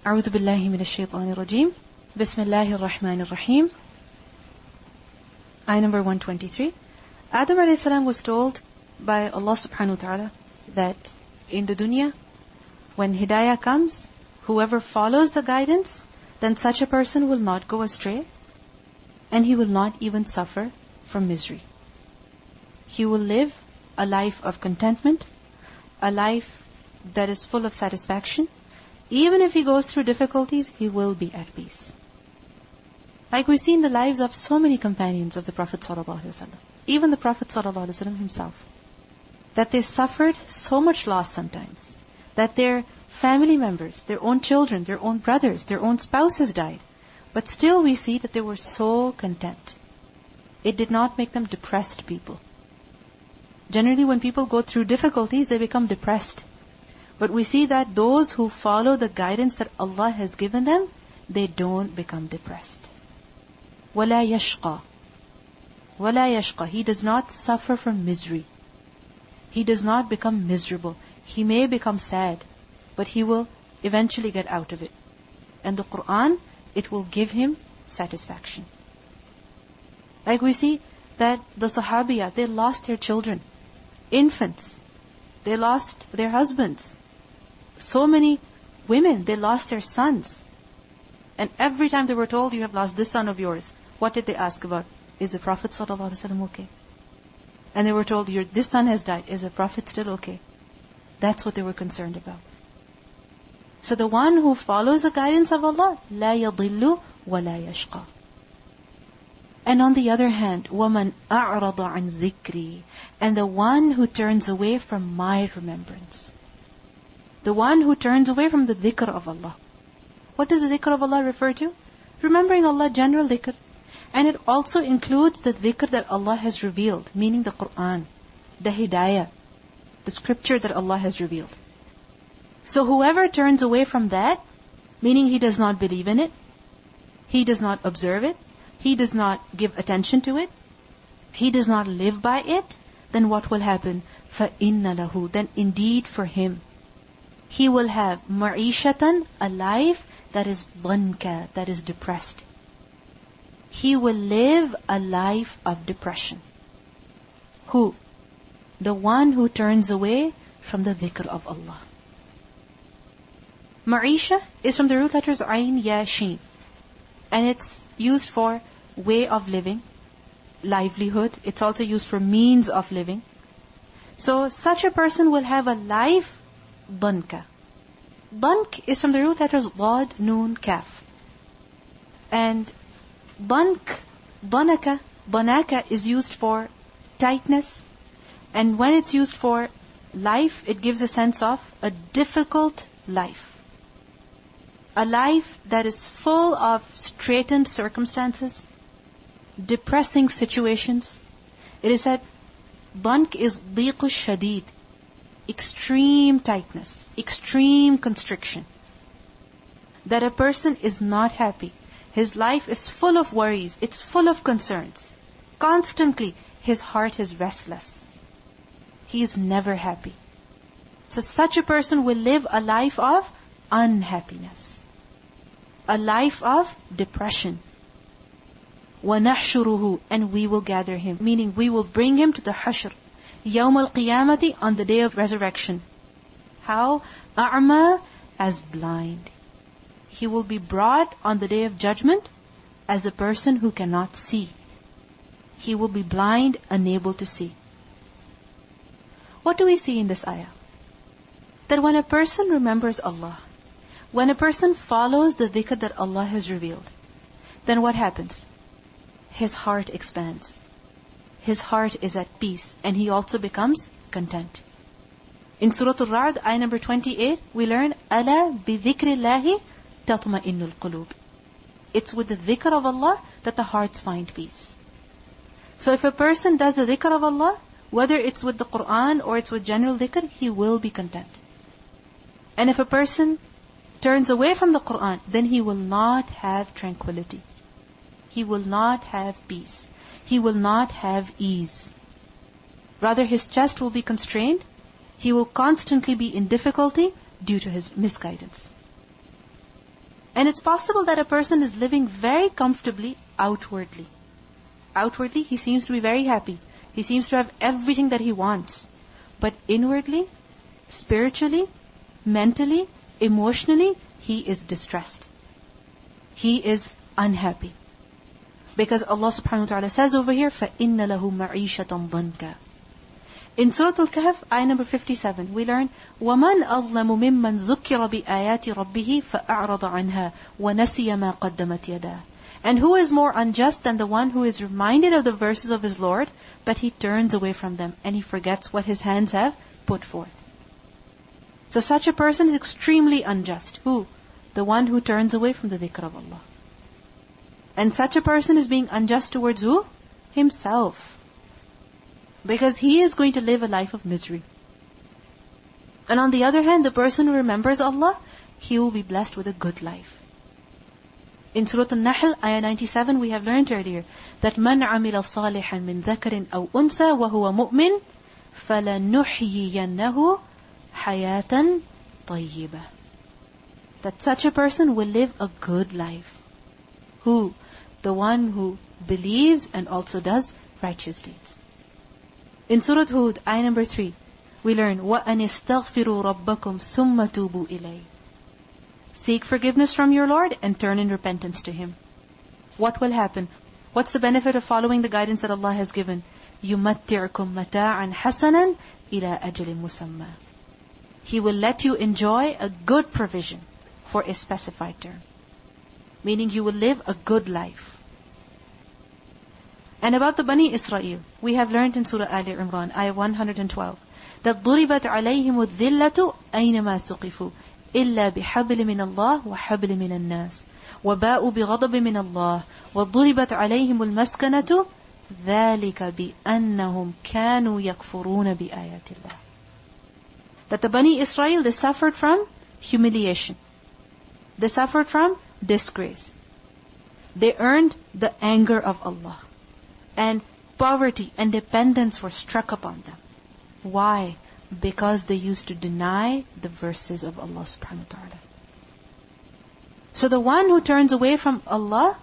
أعوذ بالله من الشيطان الرجيم. بسم الله الرحمن الرحيم. Ayah number 123. Adam alayhi salam was told by Allah subhanahu wa ta'ala that in the dunya, when hidayah comes, whoever follows the guidance, then such a person will not go astray, and he will not even suffer from misery. He will live a life of contentment, a life that is full of satisfaction. Even if he goes through difficulties, he will be at peace. Like we see in the lives of so many companions of the Prophet ﷺ, even the Prophet ﷺ himself, that they suffered so much loss sometimes, that their family members, their own children, their own brothers, their own spouses died. But still we see that they were so content. It did not make them depressed people. Generally when people go through difficulties, they become depressed. But we see that those who follow the guidance that Allah has given them, they don't become depressed. وَلَا يَشْقَى. وَلَا يَشْقَى. He does not suffer from misery. He does not become miserable. He may become sad, but he will eventually get out of it. And the Qur'an, it will give him satisfaction. Like we see that the Sahabiyah, they lost their children, infants. They lost their husbands. So many women, they lost their sons. And every time they were told, you have lost this son of yours, what did they ask about? Is the Prophet ﷺ okay? And they were told, this son has died. Is the Prophet still okay? That's what they were concerned about. So the one who follows the guidance of Allah, لا يضل ولا يشقى. And on the other hand, وَمَنْ أَعْرَضَ عَنْ ذِكْرِي. And the one who turns away from my remembrance. The one who turns away from the dhikr of Allah. What does the dhikr of Allah refer to? Remembering Allah, general dhikr. And it also includes the dhikr that Allah has revealed, meaning the Qur'an, the hidayah, the scripture that Allah has revealed. So whoever turns away from that, meaning he does not believe in it, he does not observe it, he does not give attention to it, he does not live by it, then what will happen? فَإِنَّ لَهُ. Then indeed for him, he will have مَعِيشَةً, a life that is ضَنْكَ, that is depressed. He will live a life of depression. Who? The one who turns away from the dhikr of Allah. Ma'isha is from the root letters Ayn, Ya, Sheen. And it's used for way of living, livelihood. It's also used for means of living. So such a person will have a life ضنك. ضنك is from the root letters Dad, Noon, Kaf. And ضنك, ضنك, ضنaka is used for tightness. And when it's used for life, it gives a sense of a difficult life. A life that is full of straitened circumstances, depressing situations. It is said, ضنك is ضيق الشديد, extreme tightness, extreme constriction. That a person is not happy. His life is full of worries, it's full of concerns. Constantly, his heart is restless. He is never happy. So such a person will live a life of unhappiness. A life of depression. وَنَحْشُرُهُ. And we will gather him. Meaning we will bring him to the hashr. يَوْمَ الْقِيَامَةِ. On the day of resurrection. How? أَعْمَى. As blind. He will be brought on the day of judgment as a person who cannot see. He will be blind, unable to see. What do we see in this ayah? That when a person remembers Allah, when a person follows the dhikr that Allah has revealed, then what happens? His heart expands. His heart is at peace, and he also becomes content. In Surah Al-Ra'd, ayah number 28, we learn, أَلَا بِذِكْرِ اللَّهِ تَطْمَئِنُّ الْقُلُوبِ. It's with the dhikr of Allah that the hearts find peace. So if a person does the dhikr of Allah, whether it's with the Qur'an or it's with general dhikr, he will be content. And if a person turns away from the Qur'an, then he will not have tranquility. He will not have peace. He will not have ease. Rather, his chest will be constrained. He will constantly be in difficulty due to his misguidance. And it's possible that a person is living very comfortably outwardly. Outwardly, he seems to be very happy. He seems to have everything that he wants. But inwardly, spiritually, mentally, emotionally, he is distressed. He is unhappy. Because Allah subhanahu wa ta'ala says over here, فَإِنَّ لَهُ مَعِيشَةً ضَنْكَ. In Surah Al-Kahf, ayah number 57, we learn, وَمَنْ أَظْلَمُ مِمَّنْ ذُكِّرَ بِآيَاتِ رَبِّهِ فَأَعْرَضَ عَنْهَا وَنَسِيَ مَا قَدَّمَتْ يَدَاهُ. And who is more unjust than the one who is reminded of the verses of his Lord, but he turns away from them and he forgets what his hands have put forth. So such a person is extremely unjust. Who? The one who turns away from the dhikr of Allah. And such a person is being unjust towards who? Himself. Because he is going to live a life of misery. And on the other hand, the person who remembers Allah, he will be blessed with a good life. In Surah Al-Nahl, ayah 97, we have learned earlier that مَنْ عَمِلَ صَالِحًا مِنْ ذَكَرٍ أَوْ أُنْسَى وَهُوَ مُؤْمِنٌ فَلَنُحْيِيَنَّهُ حَيَاةً طَيِّبَةً. That such a person will live a good life. Who? The one who believes and also does righteous deeds. In Surah Hud, ayah number 3, we learn, وَأَنِ اسْتَغْفِرُوا رَبَّكُمْ ثُمَّ تُوبُوا إِلَيْهِ. Seek forgiveness from your Lord and turn in repentance to Him. What will happen? What's the benefit of following the guidance that Allah has given? يُمَتِّعْكُمْ مَتَاعًا حَسَنًا إِلَىٰ أَجْلٍ مُسَمَّى. He will let you enjoy a good provision for a specified term. Meaning you will live a good life. And about the Bani Israel, we have learned in Surah Ali Imran, ayah 112, that ضُرِبَتْ عَلَيْهِمُ الذِّلَّةُ أَيْنَمَا ثُقِفُوا إِلَّا بِحَبْلٍ مِّنَ اللَّهِ وَحَبْلٍ مِّنَ النَّاسِ وَبَاءُوا بِغَضَبٍ مِّنَ اللَّهِ وَضُرِبَتْ عَلَيْهِمُ الْمَسْكَنَةُ ذَلِكَ بِأَنَّهُمْ كَانُوا يَكْفُرُونَ بِآيَاتِ اللَّهِ. That the Bani Israel, they suffered from humiliation. They suffered from disgrace. They earned the anger of Allah. And poverty and dependence were struck upon them. Why? Because they used to deny the verses of Allah subhanahu wa ta'ala. So the one who turns away from Allah,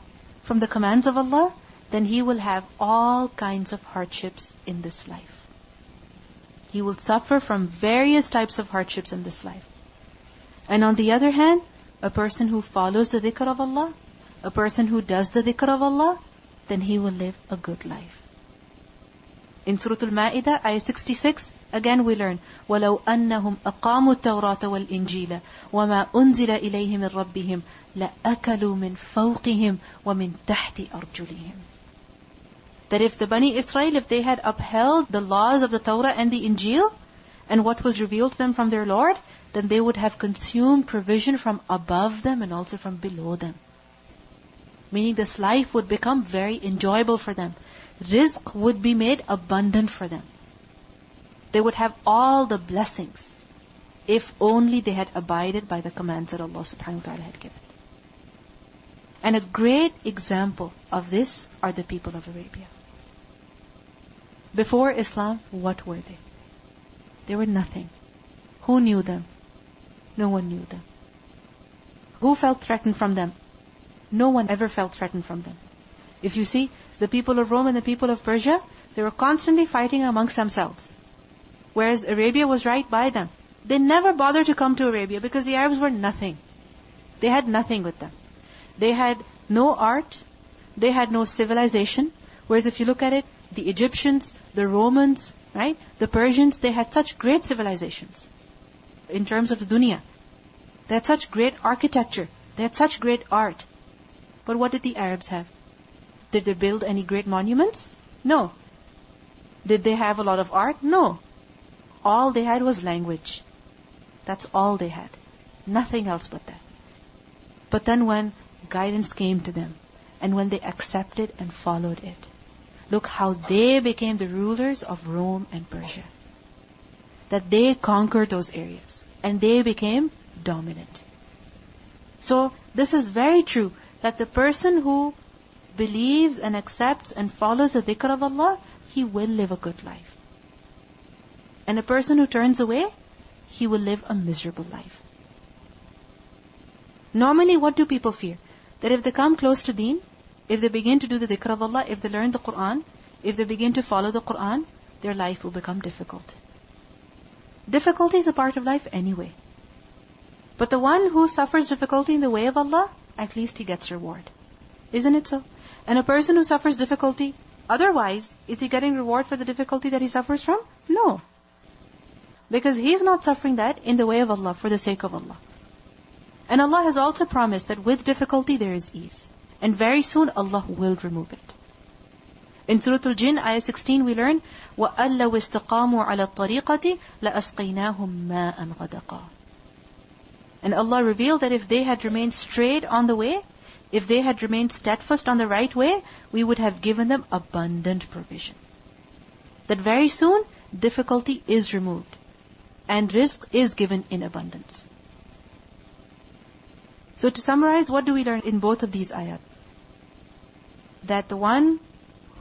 from the commands of Allah, then he will have all kinds of hardships in this life. He will suffer from various types of hardships in this life. And on the other hand, a person who follows the dhikr of Allah, a person who does the dhikr of Allah, then he will live a good life. In Surah Al-Ma'idah, ayah 66, again we learn, وَلَوْ أَنَّهُمْ أَقَامُوا التَّوْرَاةَ وَالْإِنْجِيلَ وَمَا أُنزِلَ إِلَيْهِمْ مِنْ رَبِّهِمْ لَأَكَلُوا مِنْ فَوْقِهِمْ وَمِنْ تَحْتِ أَرْجُلِهِمْ. That if the Bani Israel, if they had upheld the laws of the Torah and the Injil, and what was revealed to them from their Lord, then they would have consumed provision from above them and also from below them. Meaning this life would become very enjoyable for them. Rizq would be made abundant for them. They would have all the blessings if only they had abided by the commands that Allah subhanahu wa ta'ala had given. And a great example of this are the people of Arabia. Before Islam, what were they? They were nothing. Who knew them? No one knew them. Who felt threatened from them? No one ever felt threatened from them. If you see, the people of Rome and the people of Persia, they were constantly fighting amongst themselves. Whereas Arabia was right by them. They never bothered to come to Arabia because the Arabs were nothing. They had nothing with them. They had no art. They had no civilization. Whereas if you look at it, the Egyptians, the Romans, right? The Persians, they had such great civilizations. In terms of the dunya. They had such great architecture. They had such great art. But what did the Arabs have? Did they build any great monuments? No. Did they have a lot of art? No. All they had was language. That's all they had. Nothing else but that. But then when guidance came to them, and when they accepted and followed it, look how they became the rulers of Rome and Persia. That they conquered those areas, and they became dominant. So this is very true, that the person who believes and accepts and follows the dhikr of Allah, he will live a good life. And a person who turns away, he will live a miserable life. Normally, what do people fear? That if they come close to deen, if they begin to do the dhikr of Allah, if they learn the Qur'an, if they begin to follow the Qur'an, their life will become difficult. Difficulty is a part of life anyway. But the one who suffers difficulty in the way of Allah, at least he gets reward. Isn't it so? And a person who suffers difficulty, otherwise, is he getting reward for the difficulty that he suffers from? No. Because he's not suffering that in the way of Allah, for the sake of Allah. And Allah has also promised that with difficulty there is ease. And very soon Allah will remove it. In Surah Al-Jinn, ayah 16, we learn, وَأَن لَوْ اسْتَقَامُوا عَلَى الطَّرِيقَةِ لَأَسْقَيْنَاهُمْ مَاءً غَدَقًا. And Allah revealed that if they had remained straight on the way, if they had remained steadfast on the right way, we would have given them abundant provision. That very soon, difficulty is removed. And rizq is given in abundance. So to summarize, what do we learn in both of these ayat? That the one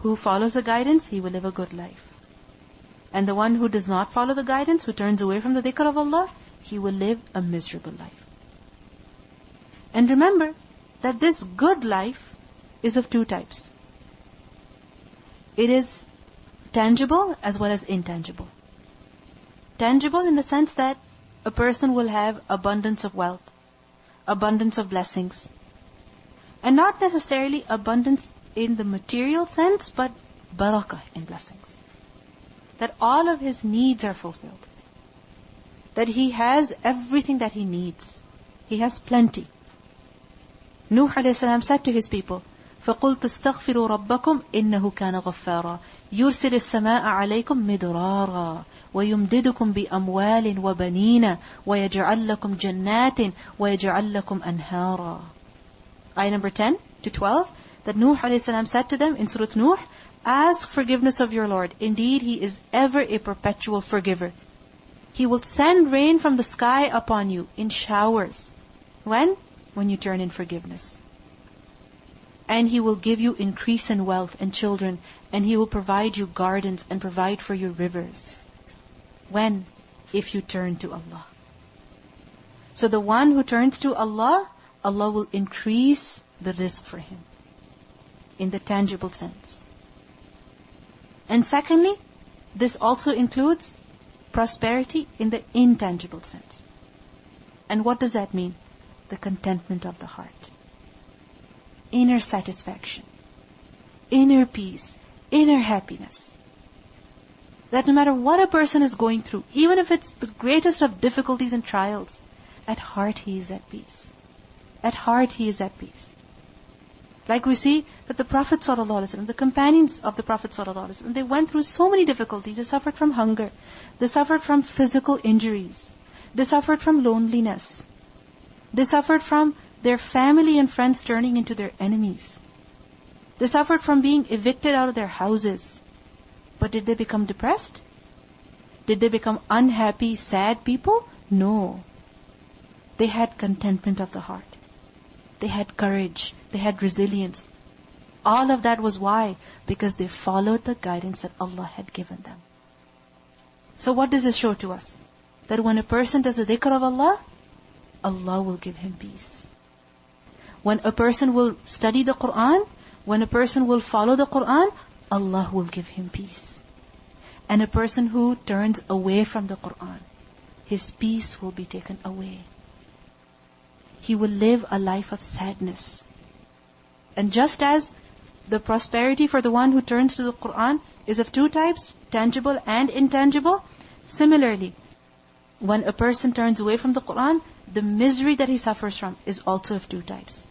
who follows the guidance, he will live a good life. And the one who does not follow the guidance, who turns away from the dhikr of Allah, he will live a miserable life. And remember that this good life is of two types. It is tangible as well as intangible. Tangible in the sense that a person will have abundance of wealth, abundance of blessings. And not necessarily abundance in the material sense, but barakah in blessings. That all of his needs are fulfilled. That he has everything that he needs. He has plenty. Nuh alayhi salam said to his people, فَقُلْتُ اسْتَغْفِرُوا رَبَّكُمْ إِنَّهُ كَانَ غَفَّارًا يُرْسِلِ السَّمَاءَ عَلَيْكُمْ مِدْرَارًا وَيُمْدِدُكُمْ بِأَمْوَالٍ وَبَنِينَ وَيَجْعَلْ لَكُمْ جَنَّاتٍ وَيَجْعَلْ لَكُمْ أَنْهَارًا. Ayah number 10 to 12, that Nuh alayhi salam said to them in Surah Nuh, ask forgiveness of your Lord. Indeed, He is ever a perpetual forgiver. He will send rain from the sky upon you in showers. When? When you turn in forgiveness. And He will give you increase in wealth and children, and He will provide you gardens and provide for you rivers. When? If you turn to Allah. So the one who turns to Allah, Allah will increase the rizq for him in the tangible sense. And secondly, this also includes prosperity in the intangible sense. And what does that mean? The contentment of the heart. Inner satisfaction. Inner peace. Inner happiness. That no matter what a person is going through, even if it's the greatest of difficulties and trials, at heart he is at peace. At heart he is at peace. Like we see that the Prophet ﷺ, the companions of the Prophet ﷺ, they went through so many difficulties. They suffered from hunger. They suffered from physical injuries. They suffered from loneliness. They suffered from their family and friends turning into their enemies. They suffered from being evicted out of their houses. But did they become depressed? Did they become unhappy, sad people? No. They had contentment of the heart. They had courage. They had resilience. All of that was why? Because they followed the guidance that Allah had given them. So what does this show to us? That when a person does the dhikr of Allah, Allah will give him peace. When a person will study the Qur'an, when a person will follow the Qur'an, Allah will give him peace. And a person who turns away from the Qur'an, his peace will be taken away. He will live a life of sadness. And just as the prosperity for the one who turns to the Qur'an is of two types, tangible and intangible, similarly, when a person turns away from the Qur'an, the misery that he suffers from is also of two types.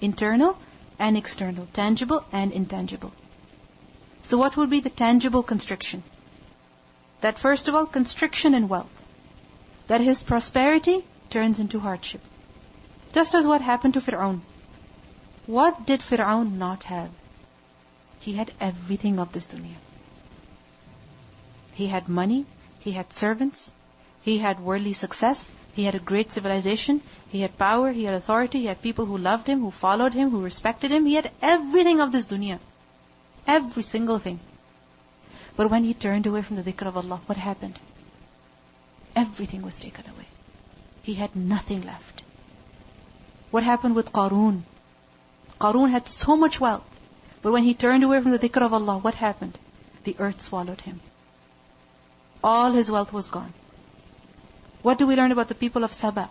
Internal and external, tangible and intangible. So what would be the tangible constriction? That first of all, constriction in wealth. That his prosperity turns into hardship. Just as what happened to Fir'aun. What did Fir'aun not have? He had everything of this dunya. He had money, he had servants, he had worldly success, he had a great civilization, he had power, he had authority, he had people who loved him, who followed him, who respected him. He had everything of this dunya. Every single thing. But when he turned away from the dhikr of Allah, what happened? Everything was taken away. He had nothing left. What happened with Qarun? Qarun had so much wealth, but when he turned away from the dhikr of Allah, what happened? The earth swallowed him. All his wealth was gone. What do we learn about the people of Saba?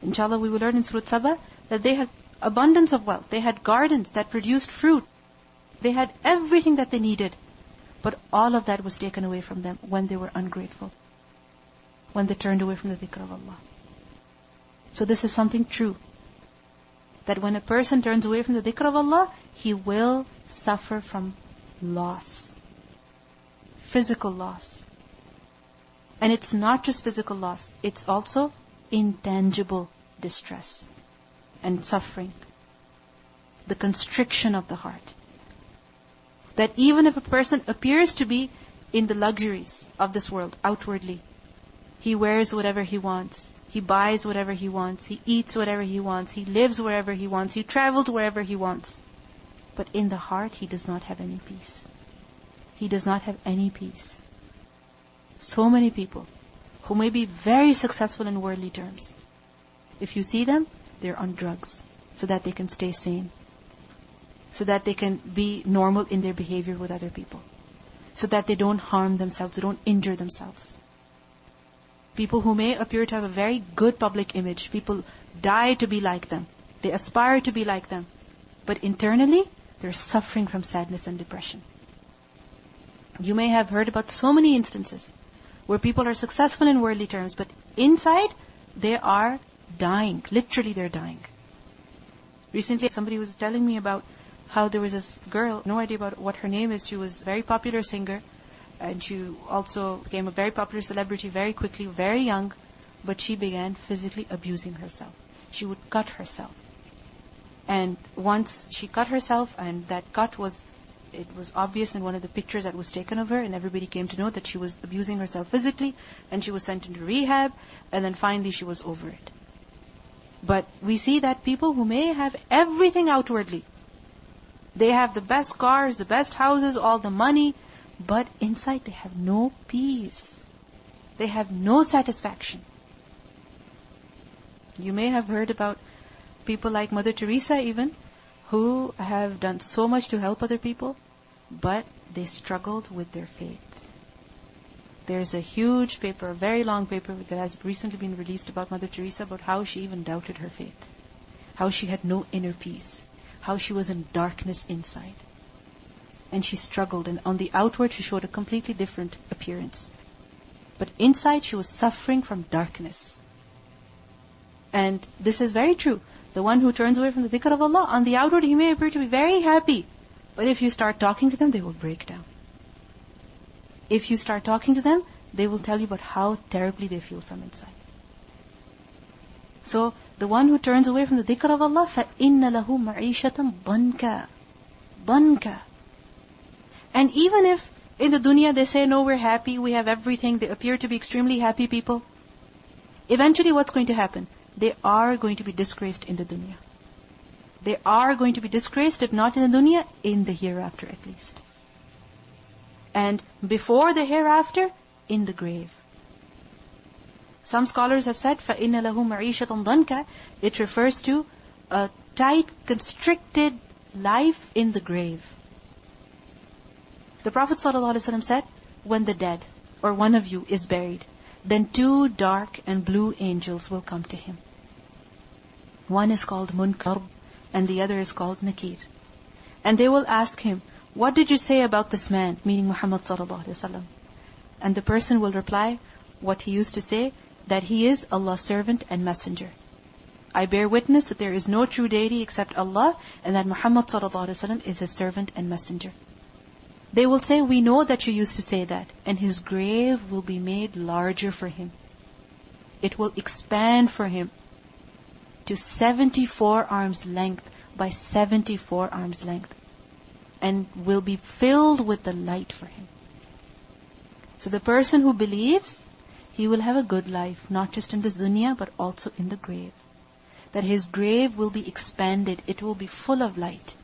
Inshallah, we will learn in Surah Saba that they had abundance of wealth. They had gardens that produced fruit. They had everything that they needed. But all of that was taken away from them when they were ungrateful, when they turned away from the dhikr of Allah. So this is something true, that when a person turns away from the dhikr of Allah, he will suffer from loss, physical loss. And it's not just physical loss, it's also intangible distress and suffering, the constriction of the heart. That even if a person appears to be in the luxuries of this world outwardly, he wears whatever he wants, he buys whatever he wants, he eats whatever he wants, he lives wherever he wants, he travels wherever he wants. But in the heart, he does not have any peace. He does not have any peace. So many people who may be very successful in worldly terms, if you see them, they're on drugs so that they can stay sane, so that they can be normal in their behavior with other people, so that they don't harm themselves, they don't injure themselves. People who may appear to have a very good public image, people die to be like them, they aspire to be like them, but internally, they're suffering from sadness and depression. You may have heard about so many instances where people are successful in worldly terms, but inside, they are dying. Literally, they're dying. Recently, somebody was telling me about how there was this girl, no idea about what her name is, she was a very popular singer, and she also became a very popular celebrity very quickly, very young, but she began physically abusing herself. She would cut herself. And once she cut herself, and that cut was, it was obvious in one of the pictures that was taken of her, and everybody came to know that she was abusing herself physically, and she was sent into rehab, and then finally she was over it. But we see that people who may have everything outwardly, they have the best cars, the best houses, all the money, but inside they have no peace. They have no satisfaction. You may have heard about people like Mother Teresa even, who have done so much to help other people, but they struggled with their faith. There's a huge paper, a very long paper that has recently been released about Mother Teresa, about how she even doubted her faith, how she had no inner peace, how she was in darkness inside. And she struggled, and on the outward she showed a completely different appearance. But inside she was suffering from darkness. And this is very true. The one who turns away from the dhikr of Allah, on the outward he may appear to be very happy, but if you start talking to them, they will break down. If you start talking to them, they will tell you about how terribly they feel from inside. So, the one who turns away from the dhikr of Allah, فَإِنَّ لَهُ مَعِيشَةً ضَنْكَ ضَنْكَ. And even if in the dunya they say, no, we're happy, we have everything, they appear to be extremely happy people, eventually what's going to happen? They are going to be disgraced in the dunya. They are going to be disgraced, if not in the dunya, in the hereafter at least. And before the hereafter, in the grave. Some scholars have said, فَإِنَّ لَهُ مَعِيشَةً ضَنْكَ. It refers to a tight, constricted life in the grave. The Prophet ﷺ said, when the dead, or one of you, is buried, then 2 dark and blue angels will come to him. One is called Munkar, and the other is called Nakir. And they will ask him, what did you say about this man, meaning Muhammad ﷺ? And the person will reply, what he used to say, that he is Allah's servant and messenger. I bear witness that there is no true deity except Allah, and that Muhammad ﷺ is his servant and messenger. They will say, we know that you used to say that, and his grave will be made larger for him. It will expand for him to 74 arms length by 74 arms length, and will be filled with the light for him. So the person who believes, he will have a good life, not just in this dunya, but also in the grave. That his grave will be expanded, it will be full of light.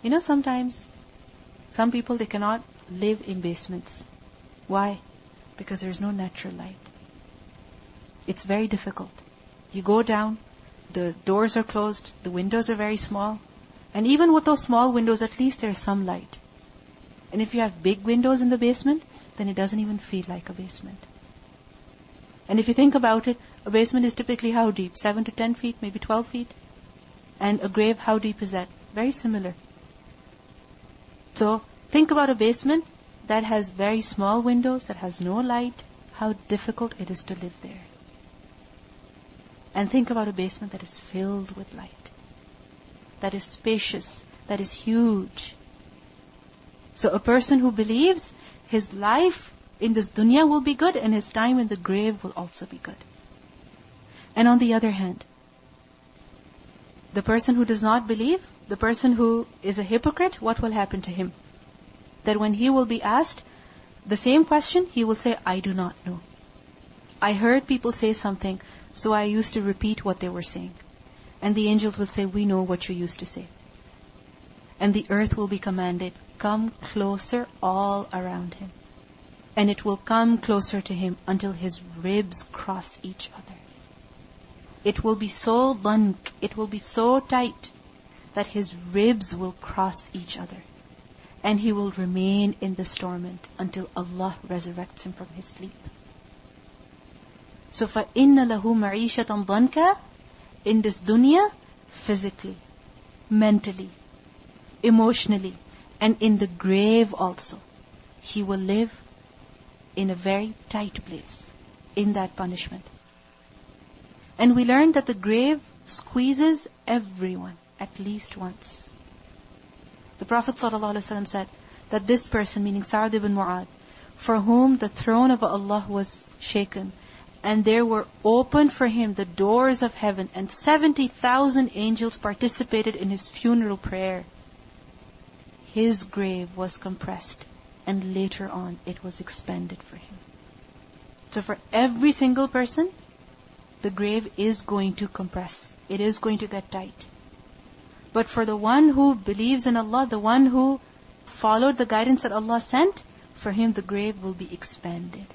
You know, sometimes, some people, they cannot live in basements. Why? Because there is no natural light. It's very difficult. You go down, the doors are closed, the windows are very small. And even with those small windows, at least there's some light. And if you have big windows in the basement, then it doesn't even feel like a basement. And if you think about it, a basement is typically how deep? 7 to 10 feet, maybe 12 feet. And a grave, how deep is that? Very similar. So, think about a basement that has very small windows, that has no light, how difficult it is to live there. And think about a basement that is filled with light, that is spacious, that is huge. So a person who believes, his life in this dunya will be good and his time in the grave will also be good. And on the other hand, the person who does not believe, the person who is a hypocrite, what will happen to him? That when he will be asked the same question, he will say, I do not know. I heard people say something, so I used to repeat what they were saying. And the angels will say, we know what you used to say. And the earth will be commanded, come closer all around him. And it will come closer to him until his ribs cross each other. It will be so dank, it will be so tight, that his ribs will cross each other. And he will remain in this torment until Allah resurrects him from his sleep. So فَإِنَّ لَهُ مَعِيشَةً ضَنْكَ, in this dunya, physically, mentally, emotionally, and in the grave also, he will live in a very tight place, in that punishment. And we learned that the grave squeezes everyone, at least once. The Prophet ﷺ said that this person, meaning Sa'd ibn Mu'adh, for whom the throne of Allah was shaken, and there were opened for him the doors of heaven, and 70,000 angels participated in his funeral prayer. His grave was compressed, and later on it was expanded for him. So for every single person, the grave is going to compress. It is going to get tight. But for the one who believes in Allah, the one who followed the guidance that Allah sent, for him the grave will be expanded.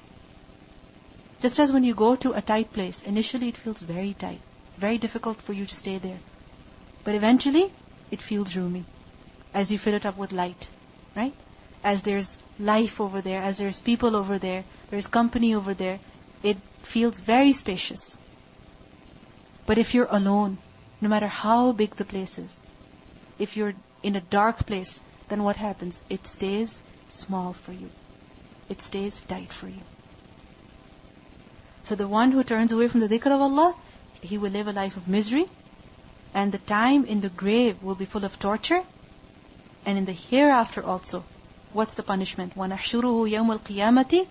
Just as when you go to a tight place, initially it feels very tight, very difficult for you to stay there. But eventually, it feels roomy, as you fill it up with light, right? As there's life over there, as there's people over there, there's company over there, it feels very spacious. But if you're alone, no matter how big the place is, if you're in a dark place, then what happens? It stays small for you. It stays tight for you. So the one who turns away from the dhikr of Allah, he will live a life of misery, and the time in the grave will be full of torture, and in the hereafter also, what's the punishment? وَنَحْشُرُهُ يَوْمَ الْقِيَامَةِ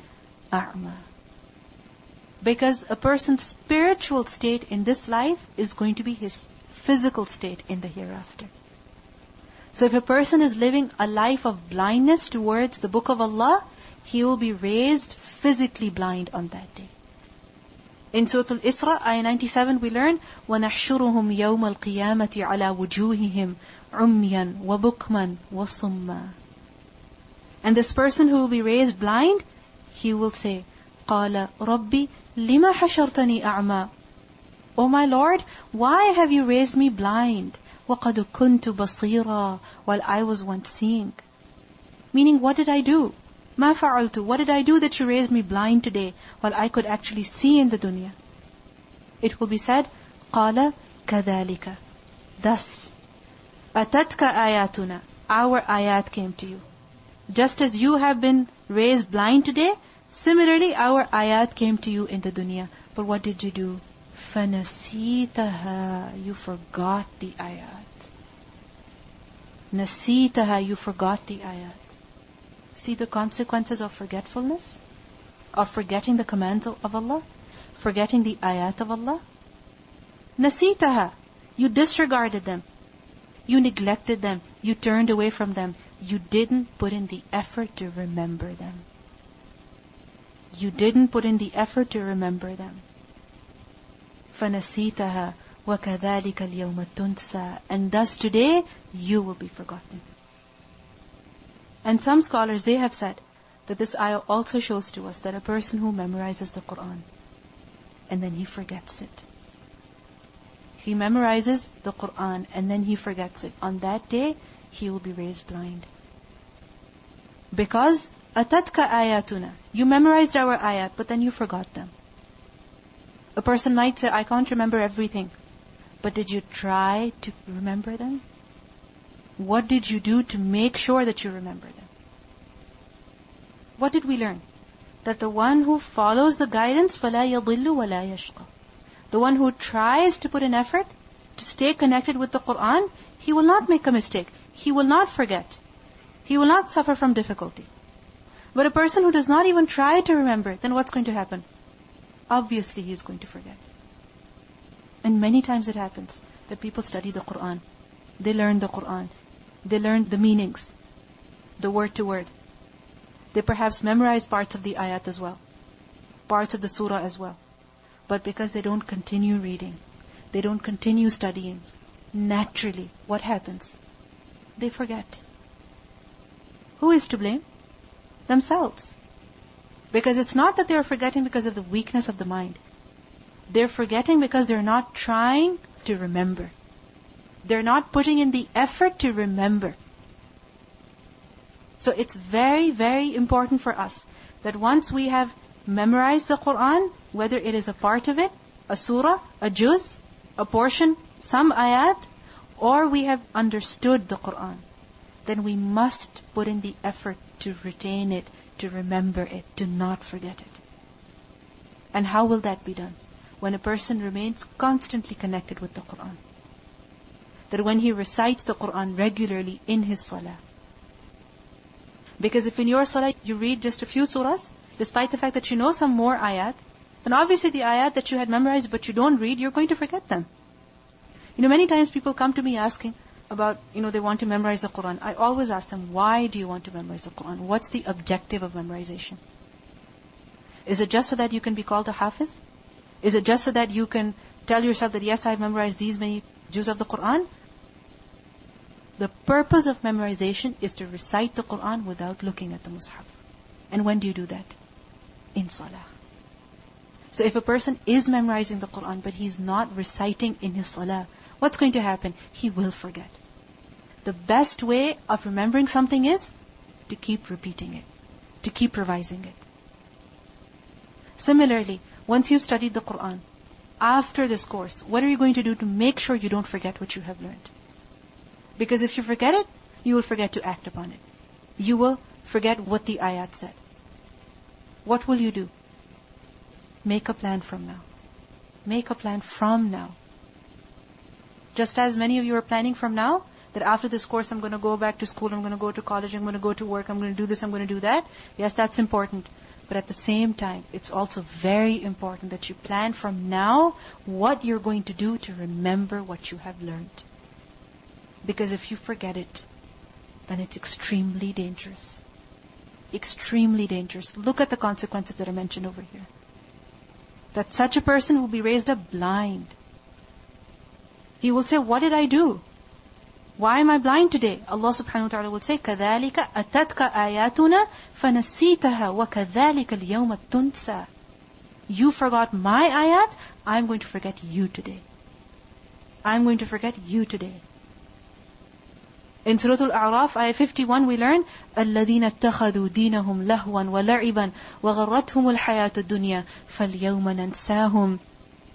أَعْمَى. Because a person's spiritual state in this life is going to be his physical state in the hereafter. So if a person is living a life of blindness towards the book of Allah, he will be raised physically blind on that day. In Surah Al-Isra, ayah 97, we learn, وَنَحْشُرُهُمْ يَوْمَ الْقِيَامَةِ عَلَى وُجُوهِهِمْ عُمْيًا وَبُكْمًا وَصُمًّا. And this person who will be raised blind, he will say, قَالَ رَبِّي لِمَا حَشَرْتَنِي أَعْمَى. O my Lord, why have you raised me blind? وَقَدْ كُنْتُ بَصِيرًا, while I was once seeing. Meaning, what did I do? مَا فَعَلْتُ, what did I do that you raised me blind today, while I could actually see in the dunya? It will be said, قَالَ كَذَلِكَ, thus, أَتَتْكَ آيَاتُنَا, our ayat came to you. Just as you have been raised blind today, similarly our ayat came to you in the dunya. But what did you do? فَنَسِيتَهَا, you forgot the ayat. نَسِيتَهَا, you forgot the ayat. See the consequences of forgetfulness? Of forgetting the commands of Allah? Forgetting the ayat of Allah? نَسِيتَهَا, you disregarded them. You neglected them. You turned away from them. You didn't put in the effort to remember them. You didn't put in the effort to remember them. فَنَسِيتَهَا وَكَذَلِكَ الْيَوْمَ تُنْسَى, and thus today you will be forgotten. And some scholars, they have said that this ayah also shows to us that a person who memorizes the Qur'an and then he forgets it, he memorizes the Qur'an and then he forgets it, on that day, he will be raised blind. Because, atatka ayatuna, you memorized our ayat, but then you forgot them. A person might say, I can't remember everything. But did you try to remember them? What did you do to make sure that you remember them? What did we learn? That the one who follows the guidance, فَلَا يَضِلُّ وَلَا يَشْقَى. The one who tries to put an effort to stay connected with the Qur'an, he will not make a mistake. He will not forget. He will not suffer from difficulty. But a person who does not even try to remember, then what's going to happen? Obviously he is going to forget. And many times it happens that people study the Qur'an. They learn the Qur'an. They learn the meanings, the word to word. They perhaps memorize parts of the ayat as well, parts of the surah as well. But because they don't continue reading, they don't continue studying, naturally, what happens? They forget. Who is to blame? Themselves. Because it's not that they're forgetting because of the weakness of the mind. They're forgetting because they're not trying to remember. They're not putting in the effort to remember. So it's very, very important for us that once we have memorized the Qur'an, whether it is a part of it, a surah, a juz, a portion, some ayat, or we have understood the Qur'an, then we must put in the effort to retain it, to remember it, to not forget it. And how will that be done? When a person remains constantly connected with the Qur'an. That when he recites the Qur'an regularly in his salah. Because if in your salah you read just a few surahs, despite the fact that you know some more ayat, then obviously the ayat that you had memorized but you don't read, you're going to forget them. Many times people come to me asking about, they want to memorize the Qur'an. I always ask them, why do you want to memorize the Qur'an? What's the objective of memorization? Is it just so that you can be called a hafiz? Is it just so that you can tell yourself that, yes, I've memorized these many juz of the Qur'an? The purpose of memorization is to recite the Qur'an without looking at the mushaf. And when do you do that? In salah. So if a person is memorizing the Qur'an, but he's not reciting in his salah, what's going to happen? He will forget. The best way of remembering something is to keep repeating it, to keep revising it. Similarly, once you've studied the Qur'an, after this course, what are you going to do to make sure you don't forget what you have learned? Because if you forget it, you will forget to act upon it. You will forget what the ayat said. What will you do? Make a plan from now. Make a plan from now. Just as many of you are planning from now, that after this course I'm going to go back to school, I'm going to go to college, I'm going to go to work, I'm going to do this, I'm going to do that. Yes, that's important. But at the same time, it's also very important that you plan from now what you're going to do to remember what you have learned. Because if you forget it, then it's extremely dangerous. Extremely dangerous. Look at the consequences that are mentioned over here. That such a person will be raised up blind. He will say, what did I do? Why am I blind today? Allah subhanahu wa ta'ala will say, كَذَلِكَ أَتَتْكَ آيَاتُنَا فَنَسِيتَهَا وَكَذَلِكَ الْيَوْمَ تُنْسَى. You forgot my ayat, I'm going to forget you today. I'm going to forget you today. In Surah Al-A'raf, ayah 51, we learn, الَّذِينَ اتَّخَذُوا دِينَهُمْ لَهْوًا وَلَعِبًا وَغَرَّتْهُمُ الْحَيَاةُ الدُّنْيَا فَالْيَوْمَ نَنْسَاهُمْ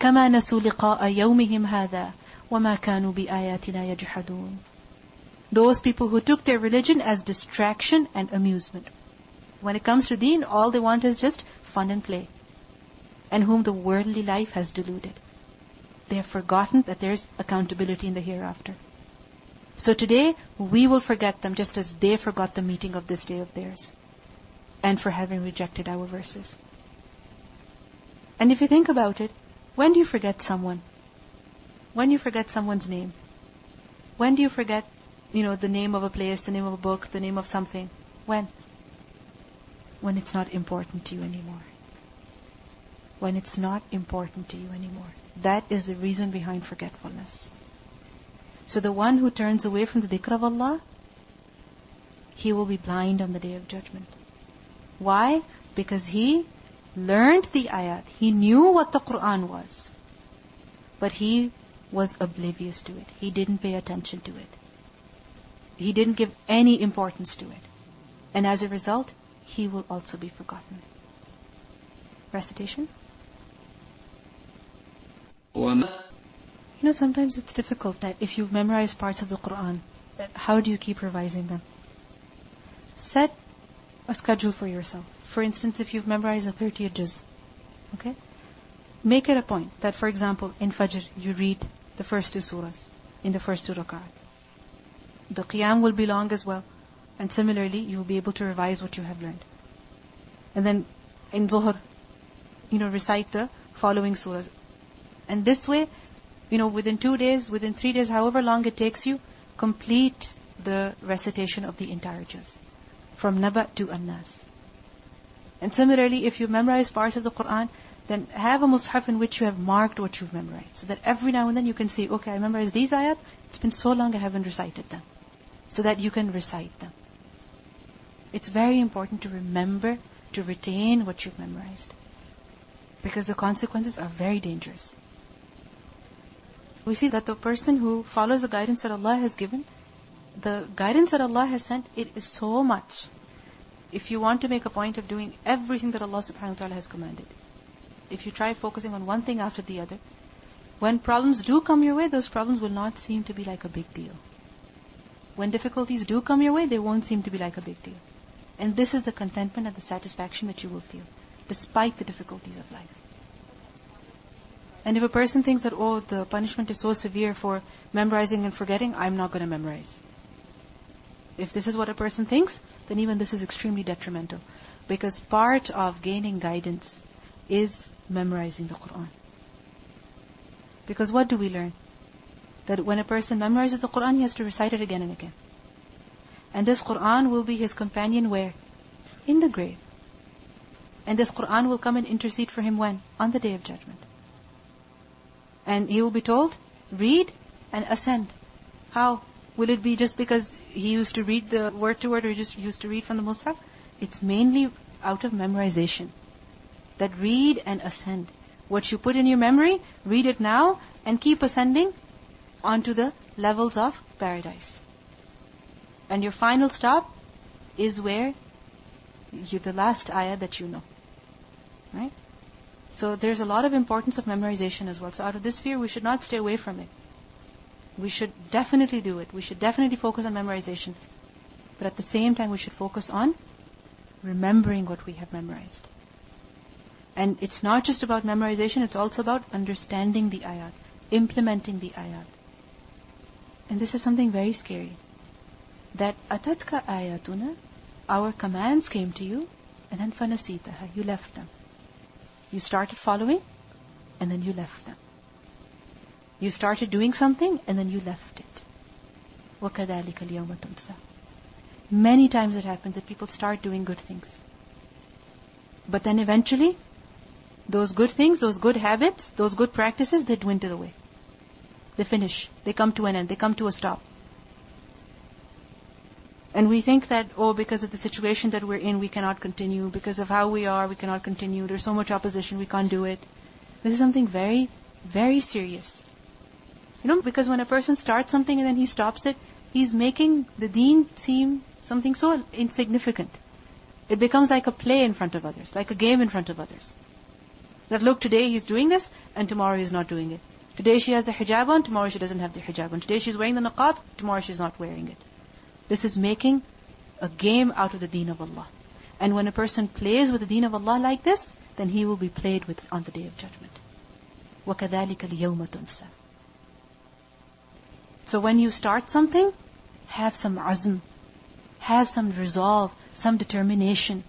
كَمَا نَسُوا لِقَاءَ يَوْمِهِمْ هَذَا وَمَا كَانُوا بِآيَاتِنَا يَجْحَدُونَ. Those people who took their religion as distraction and amusement. When it comes to deen, all they want is just fun and play. And whom the worldly life has deluded. They have forgotten that there's accountability in the hereafter. So today, we will forget them just as they forgot the meeting of this day of theirs. And for having rejected our verses. And if you think about it, when do you forget someone? When do you forget someone's name? When do you forget, the name of a place, the name of a book, the name of something? When? When it's not important to you anymore. When it's not important to you anymore. That is the reason behind forgetfulness. So the one who turns away from the dhikr of Allah, he will be blind on the Day of Judgment. Why? Because he learned the ayat. He knew what the Qur'an was. But he was oblivious to it. He didn't pay attention to it. He didn't give any importance to it. And as a result, he will also be forgotten. Recitation? Sometimes it's difficult that if you've memorized parts of the Quran, how do you keep revising them? Set a schedule for yourself. For instance, if you've memorized the 30th juz, okay? Make it a point that, for example, in Fajr, you read the first 2 surahs in the first 2 rak'at. The qiyam will be long as well. And similarly, you will be able to revise what you have learned. And then in Zuhr, recite the following surahs. And this way, within 2 days, within 3 days, however long it takes you, complete the recitation of the entire juz. From Naba to An-Nas. And similarly, if you've memorized parts of the Quran, then have a mushaf in which you have marked what you've memorized. So that every now and then you can say, okay, I memorized these ayat, it's been so long I haven't recited them. So that you can recite them. It's very important to remember, to retain what you've memorized. Because the consequences are very dangerous. We see that the person who follows the guidance that Allah has given, the guidance that Allah has sent, it is so much. If you want to make a point of doing everything that Allah subhanahu wa ta'ala has commanded, if you try focusing on one thing after the other, when problems do come your way, those problems will not seem to be like a big deal. When difficulties do come your way, they won't seem to be like a big deal. And this is the contentment and the satisfaction that you will feel, despite the difficulties of life. And if a person thinks that, the punishment is so severe for memorizing and forgetting, I'm not going to memorize. If this is what a person thinks, then even this is extremely detrimental. Because part of gaining guidance is memorizing the Quran. Because what do we learn? That when a person memorizes the Quran, he has to recite it again and again. And this Quran will be his companion where? In the grave. And this Quran will come and intercede for him when? On the Day of Judgment. And he will be told, read and ascend. How? Will it be just because he used to read the word to word or he just used to read from the Mus'haf? It's mainly out of memorization. That read and ascend. What you put in your memory, read it now and keep ascending onto the levels of paradise. And your final stop is where? The last ayah that you know. Right? So there's a lot of importance of memorization as well. So out of this fear, we should not stay away from it. We should definitely do it. We should definitely focus on memorization. But at the same time, we should focus on remembering what we have memorized. And it's not just about memorization, it's also about understanding the ayat, implementing the ayat. And this is something very scary. That atatka ayatuna, our commands came to you, and then fanasitaha, you left them. You started following, and then you left them. You started doing something, and then you left it. وَكَذَلِكَ الْيَوْمَ تُنْسَى. Many times it happens that people start doing good things. But then eventually, those good things, those good habits, those good practices, they dwindle away. They finish. They come to an end. They come to a stop. And we think that, because of the situation that we're in, we cannot continue. Because of how we are, we cannot continue. There's so much opposition, we can't do it. This is something very, very serious. Because when a person starts something and then he stops it, he's making the deen seem something so insignificant. It becomes like a play in front of others, like a game in front of others. That look, today he's doing this, and tomorrow he's not doing it. Today she has the hijab on, tomorrow she doesn't have the hijab on. Today she's wearing the niqab, tomorrow she's not wearing it. This is making a game out of the deen of Allah. And when a person plays with the deen of Allah like this, then he will be played with on the Day of Judgment. وَكَذَلِكَ الْيَوْمَ تُنْسَى. So when you start something, have some azm, have some resolve, some determination.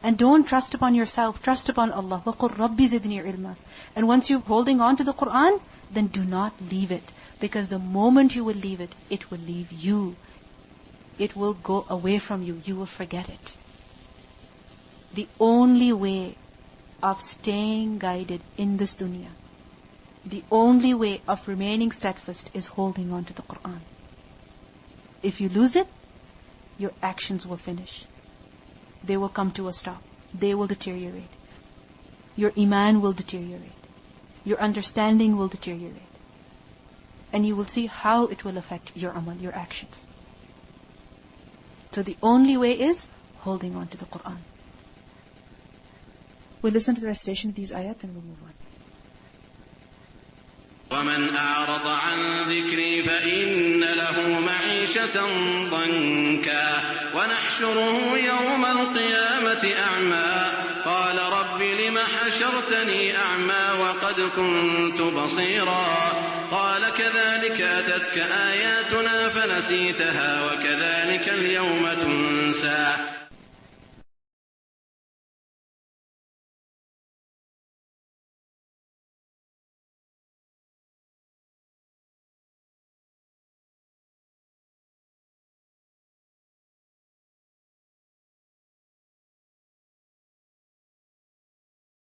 And don't trust upon yourself, trust upon Allah. وَقُلْ رَبِّ زِدْنِي عِلْمًا. And once you're holding on to the Quran, then do not leave it. Because the moment you will leave it, it will leave you. It will go away from you. You will forget it. The only way of staying guided in this dunya, the only way of remaining steadfast is holding on to the Quran. If you lose it, your actions will finish. They will come to a stop. They will deteriorate. Your iman will deteriorate. Your understanding will deteriorate. and you will see how it will affect your amal, your actions. So the only way is holding on to the Qur'an. We'll listen to the recitation of these ayat and we'll move on. ومن أعرض عن ذكري فإن له معيشة ضنكا ونحشره يوم القيامة أعمى قال رب لم حشرتني أعمى وقد كنت بصيرا قال كذلك أتتك آياتنا فنسيتها وكذلك اليوم تنسى